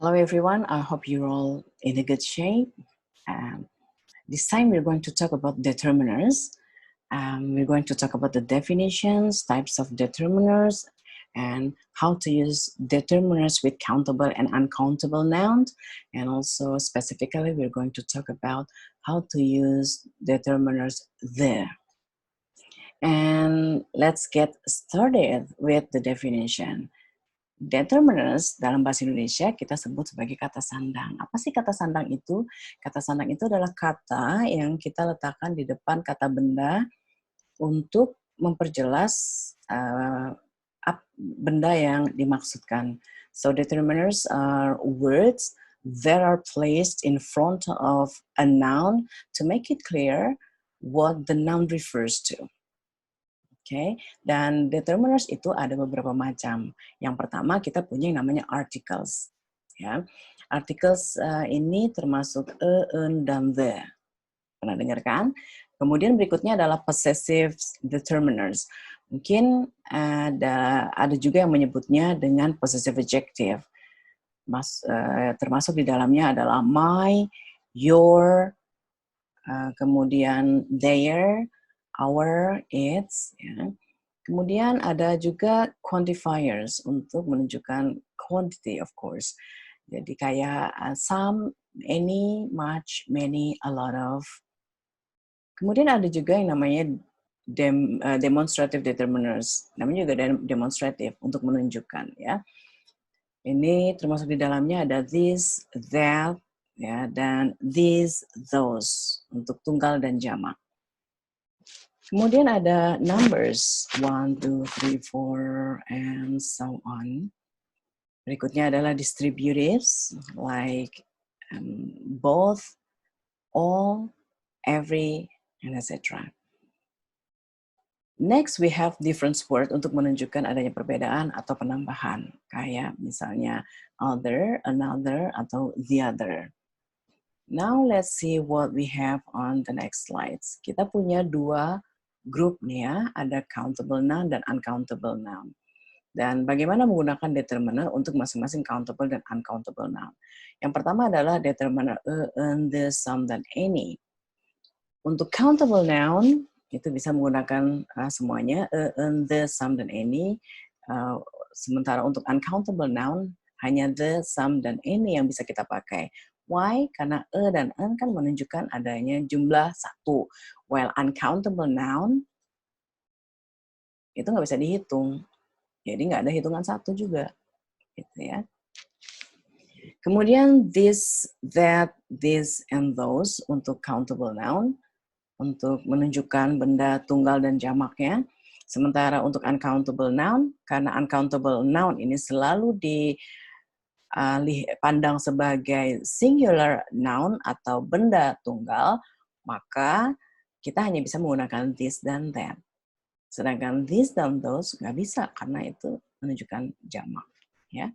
Hello everyone, I hope you're all in a good shape. This time we're going to talk about determiners. We're going to talk about the definitions, types of determiners, and how to use determiners with countable and uncountable nouns. And also specifically, we're going to talk about how to use determiners there. And let's get started with the definition. Determiners dalam bahasa Indonesia kita sebut sebagai kata sandang. Apa sih kata sandang itu? Kata sandang itu adalah kata yang kita letakkan di depan kata benda untuk memperjelas benda yang dimaksudkan. So determiners are words that are placed in front of a noun to make it clear what the noun refers to. Oke, dan determiners itu ada beberapa macam. Yang pertama kita punya yang namanya articles. Ya, articles ini termasuk en, dan the. Pernah dengar kan? Kemudian berikutnya adalah possessive determiners. Mungkin ada juga yang menyebutnya dengan possessive adjective. Termasuk di dalamnya adalah my, your, kemudian their, our, its, ya. Kemudian ada juga quantifiers untuk menunjukkan quantity, of course. Jadi kayak some, any, much, many, a lot of. Kemudian ada juga yang namanya demonstrative determiners. Namanya juga demonstrative untuk menunjukkan, ya. Ini termasuk di dalamnya ada this, that, ya, dan these, those untuk tunggal dan jamak. Kemudian ada numbers, 1, 2, 3, 4, and so on. Berikutnya adalah distributives, like both, all, every, and etc. Next, we have different words untuk menunjukkan adanya perbedaan atau penambahan. Kayak misalnya other, another, atau the other. Now, let's see what we have on the next slides. Kita punya dua grup nih ya, ada countable noun dan uncountable noun. Dan bagaimana menggunakan determiner untuk masing-masing countable dan uncountable noun. Yang pertama adalah determiner en, the, some, dan any. Untuk countable noun, itu bisa menggunakan semuanya, en, the, some, dan any. Sementara untuk uncountable noun, hanya the, some, dan any yang bisa kita pakai. Why? Karena dan en kan menunjukkan adanya jumlah satu. While uncountable noun, itu nggak bisa dihitung. Jadi nggak ada hitungan satu juga. Gitu ya. Kemudian this, that, this, and those untuk countable noun. Untuk menunjukkan benda tunggal dan jamaknya. Sementara untuk uncountable noun, karena uncountable noun ini selalu dipandang sebagai singular noun atau benda tunggal, maka kita hanya bisa menggunakan this dan that. Sedangkan this dan those nggak bisa karena itu menunjukkan jamak. Ya.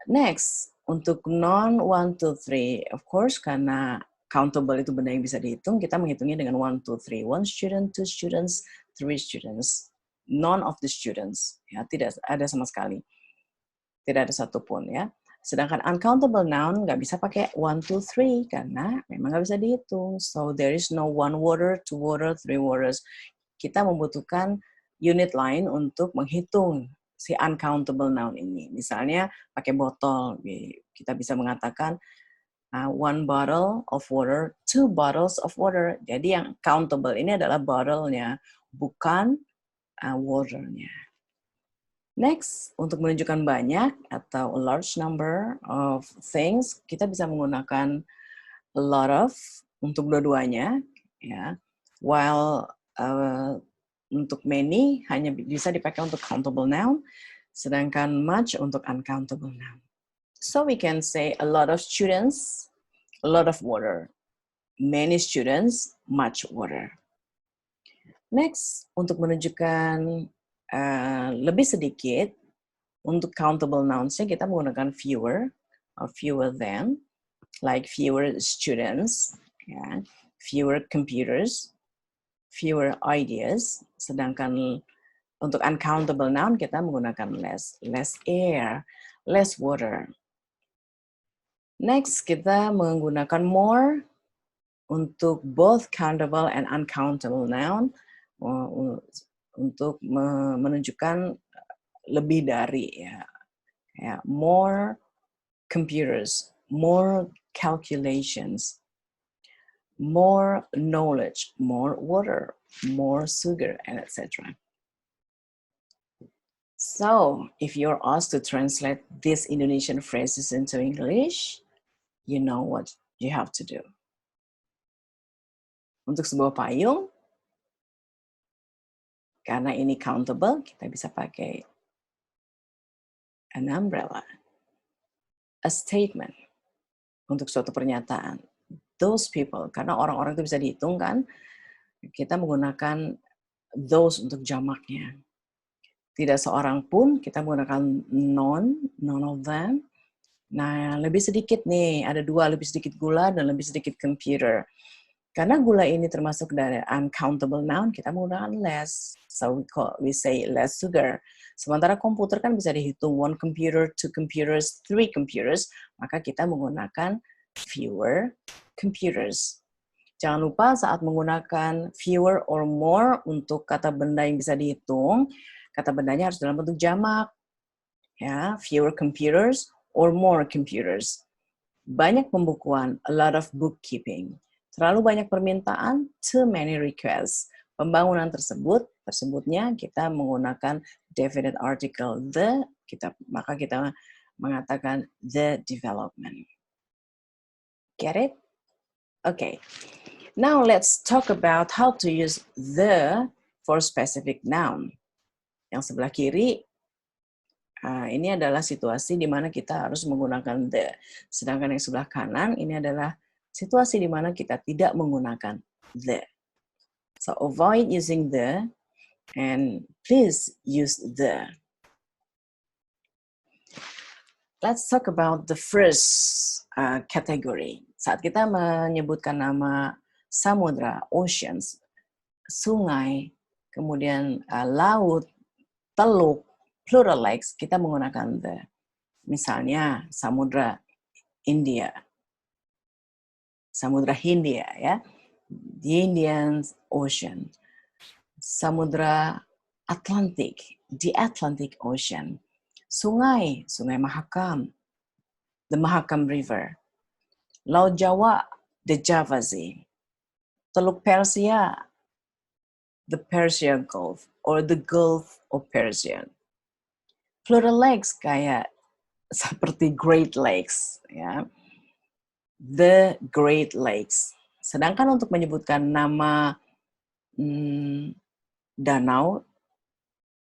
Next, untuk non 1, 2, 3, of course karena countable itu benda yang bisa dihitung, kita menghitungnya dengan 1, 2, 3. One student, two students, three students. None of the students. Ya, tidak ada sama sekali. Tidak ada satupun ya. Sedangkan uncountable noun nggak bisa pakai 1, 2, 3 karena memang nggak bisa dihitung. So there is no 1 water, 2 water, 3 waters. Kita membutuhkan unit lain untuk menghitung si uncountable noun ini. Misalnya pakai botol, kita bisa mengatakan 1 bottle of water, 2 bottles of water. Jadi yang countable ini adalah bottle-nya, bukan water-nya. Next, untuk menunjukkan banyak atau a large number of things, kita bisa menggunakan a lot of untuk dua-duanya, ya. While untuk many hanya bisa dipakai untuk countable noun, sedangkan much untuk uncountable noun. So we can say a lot of students, a lot of water. Many students, much water. Next, untuk menunjukkan lebih sedikit, untuk countable nouns-nya kita menggunakan fewer, or fewer than, like fewer students, ya, fewer computers, fewer ideas, sedangkan untuk uncountable noun kita menggunakan less, less air, less water. Next, kita menggunakan more untuk both countable and uncountable noun untuk menunjukkan lebih dari, ya, more computers, more calculations, more knowledge, more water, more sugar, and etc. So, if you're asked to translate these Indonesian phrases into English, you know what you have to do. Untuk sebuah payung, karena ini countable, kita bisa pakai an umbrella. A statement, untuk suatu pernyataan. Those people, karena orang-orang itu bisa dihitung kan, kita menggunakan those untuk jamaknya. Tidak seorang pun, kita menggunakan none of them. Nah, lebih sedikit nih, ada dua, lebih sedikit gula dan lebih sedikit computer. Karena gula ini termasuk dari uncountable noun, kita menggunakan less. So we say less sugar. Sementara komputer kan bisa dihitung 1 computer, 2 computers, 3 computers, maka kita menggunakan fewer computers. Jangan lupa saat menggunakan fewer or more untuk kata benda yang bisa dihitung, kata bendanya harus dalam bentuk jamak. Ya, fewer computers or more computers. Banyak pembukuan, a lot of bookkeeping. Terlalu banyak permintaan, too many requests. Pembangunan tersebutnya kita menggunakan definite article the, maka kita mengatakan the development. Get it? Okay. Now let's talk about how to use the for specific noun. Yang sebelah kiri, ini adalah situasi di mana kita harus menggunakan the. Sedangkan yang sebelah kanan, ini adalah situasi di mana kita tidak menggunakan the. So avoid using the and please use the. Let's talk about the first category. Saat kita menyebutkan nama samudra, oceans, sungai, kemudian laut, teluk, plural lakes, kita menggunakan the. Misalnya samudra India, samudra Hindia, ya, the Indian Ocean, samudra Atlantik, the Atlantic Ocean, sungai, Sungai Mahakam, the Mahakam River, Laut Jawa, the Java Sea, Teluk Persia, the Persian Gulf, or the Gulf of Persia. Plural lakes kayak seperti Great Lakes, ya, the Great Lakes. Sedangkan untuk menyebutkan nama danau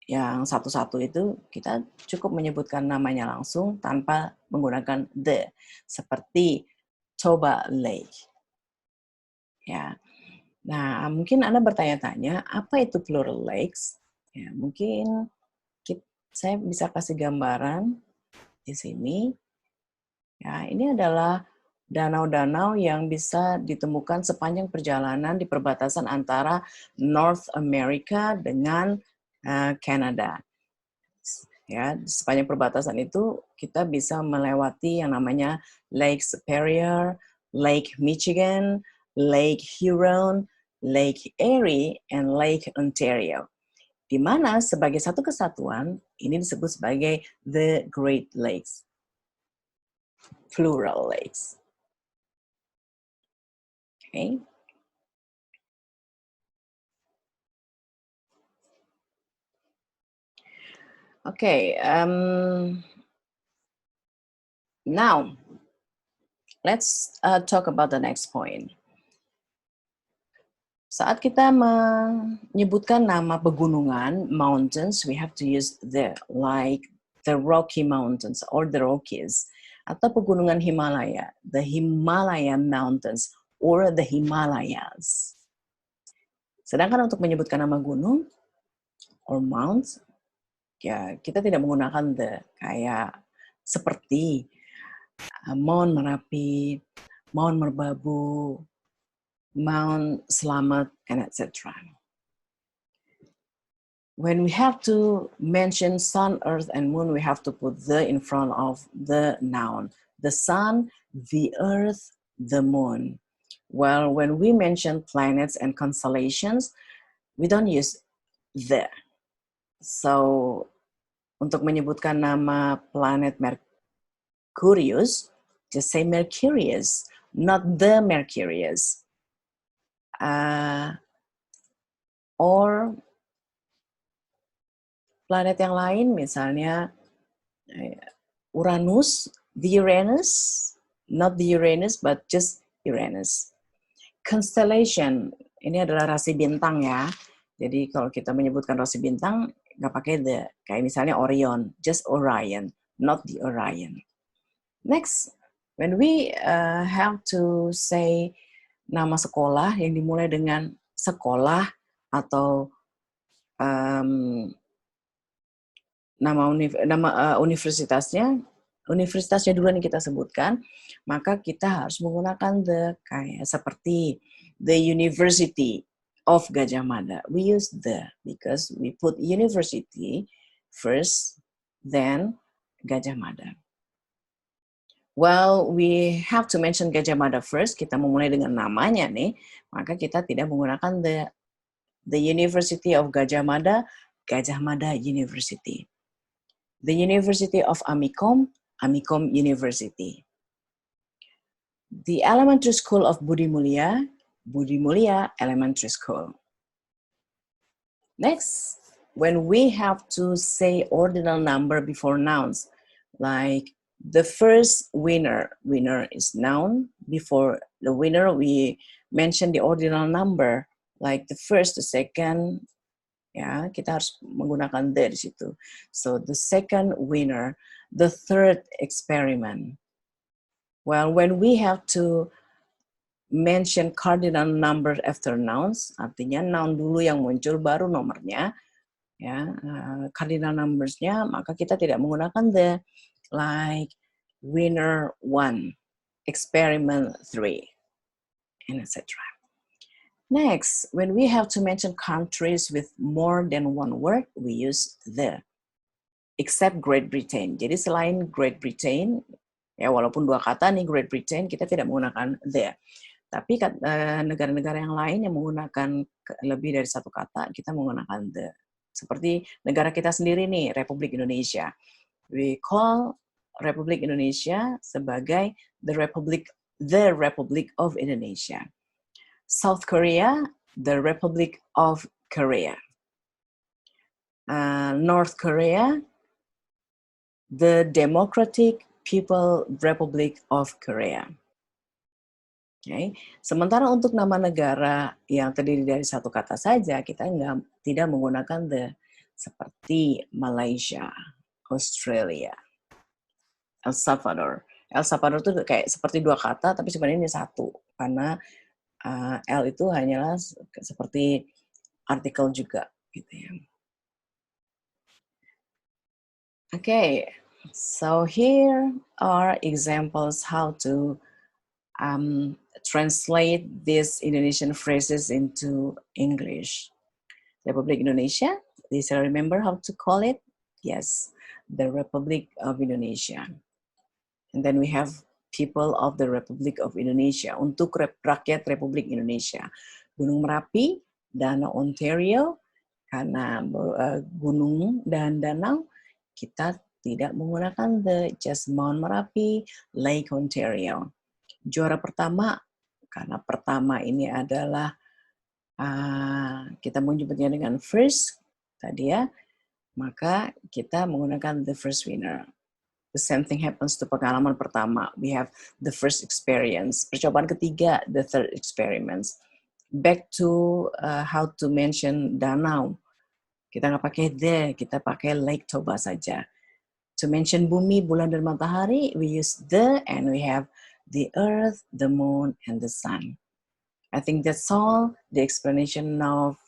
yang satu-satu itu, kita cukup menyebutkan namanya langsung tanpa menggunakan the, seperti Toba Lake. Ya. Nah, mungkin Anda bertanya-tanya, apa itu plural lakes? Ya, mungkin saya bisa kasih gambaran di sini. Ya, ini adalah danau-danau yang bisa ditemukan sepanjang perjalanan di perbatasan antara North America dengan Canada. Ya, sepanjang perbatasan itu kita bisa melewati yang namanya Lake Superior, Lake Michigan, Lake Huron, Lake Erie, and Lake Ontario. Di mana sebagai satu kesatuan ini disebut sebagai the Great Lakes, plural lakes. Okay. Okay. Now, let's talk about the next point. Saat kita menyebutkan nama pegunungan, mountains, we have to use the, like the Rocky Mountains or the Rockies, atau pegunungan Himalaya, the Himalayan Mountains or the Himalayas. Sedangkan untuk menyebutkan nama gunung or mounts, ya kita tidak menggunakan the, kayak seperti Mount Merapi, Mount Merbabu, Mount Slamet, and etc. When we have to mention sun, earth, and moon, we have to put the in front of the noun. the sun, the earth, the moon. Well, when we mention planets and constellations, we don't use the. So, untuk menyebutkan nama planet Mercurius, just say Mercurius, not the Mercurius. Or planet yang lain, misalnya Uranus, the Uranus, not the Uranus, but just Uranus. Constellation, ini adalah rasi bintang ya. Jadi kalau kita menyebutkan rasi bintang, nggak pakai the. Kayak misalnya Orion, just Orion, not the Orion. Next, when we have to say nama sekolah yang dimulai dengan sekolah atau nama universitasnya dulu yang kita sebutkan, maka kita harus menggunakan the, kayak seperti the University of Gadjah Mada. We use the because we put university first, then Gadjah Mada. Well, we have to mention Gadjah Mada first. Kita memulai dengan namanya nih, maka kita tidak menggunakan the University of Gadjah Mada, Gadjah Mada University. The University of Amikom, Amikom University. The Elementary School of Budi Mulia, Budi Mulia Elementary School. Next, when we have to say ordinal number before nouns, like the first winner, winner is noun. Before the winner, we mention the ordinal number, like the first, the second, ya, kita harus menggunakan the di situ. So the second winner, the third experiment. Well, when we have to mention cardinal number after nouns, artinya noun dulu yang muncul baru nomornya, ya, cardinal numbers-nya, maka kita tidak menggunakan the, like winner 1, experiment 3, and etc. Next, when we have to mention countries with more than one word, we use the, except Great Britain. Jadi selain Great Britain, ya walaupun 2 kata nih Great Britain, kita tidak menggunakan the. Tapi negara-negara yang lain yang menggunakan lebih dari 1 kata, kita menggunakan the. Seperti negara kita sendiri nih, Republik Indonesia. We call Republik Indonesia sebagai the Republic of Indonesia. South Korea, the Republic of Korea. North Korea, the Democratic People Republic of Korea. Okay. Sementara untuk nama negara yang terdiri dari 1 kata saja, kita tidak menggunakan the, seperti Malaysia, Australia, El Salvador. El Salvador itu kayak seperti 2 kata, tapi sebenarnya ini 1, karena L itu hanyalah seperti artikel juga, gitu ya. Okay, so here are examples how to translate these Indonesian phrases into English. Republik Indonesia, do you still remember how to call it? Yes, the Republic of Indonesia. And then we have people of the Republic of Indonesia, untuk rakyat Republik Indonesia. Gunung Merapi, Danau Ontario, karena gunung dan danau, kita tidak menggunakan the, just Mount Merapi, Lake Ontario. Juara pertama, karena pertama ini adalah, kita menyebutnya dengan first, tadi ya, maka kita menggunakan the first winner. The same thing happens to pengalaman pertama. We have the first experience. Percobaan ketiga, the third experiments. Back to how to mention danau. Kita nggak pakai the, kita pakai Lake Toba saja. To mention bumi, bulan, dan matahari, we use the, and we have the earth, the moon, and the sun. I think that's all the explanation of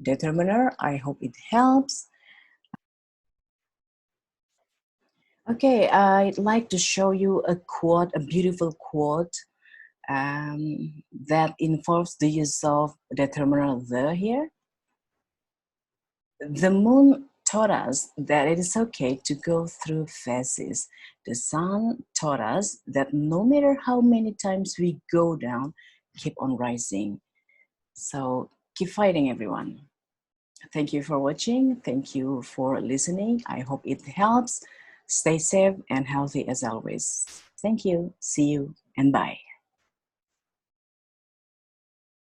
determiner. I hope it helps. Okay, I'd like to show you a quote, a beautiful quote that involves the use of determiner the here. The moon taught us that it is okay to go through phases. The sun taught us that no matter how many times we go down, keep on rising. So keep fighting, everyone. Thank you for watching. Thank you for listening. I hope it helps. Stay safe and healthy as always. Thank you. See you and bye.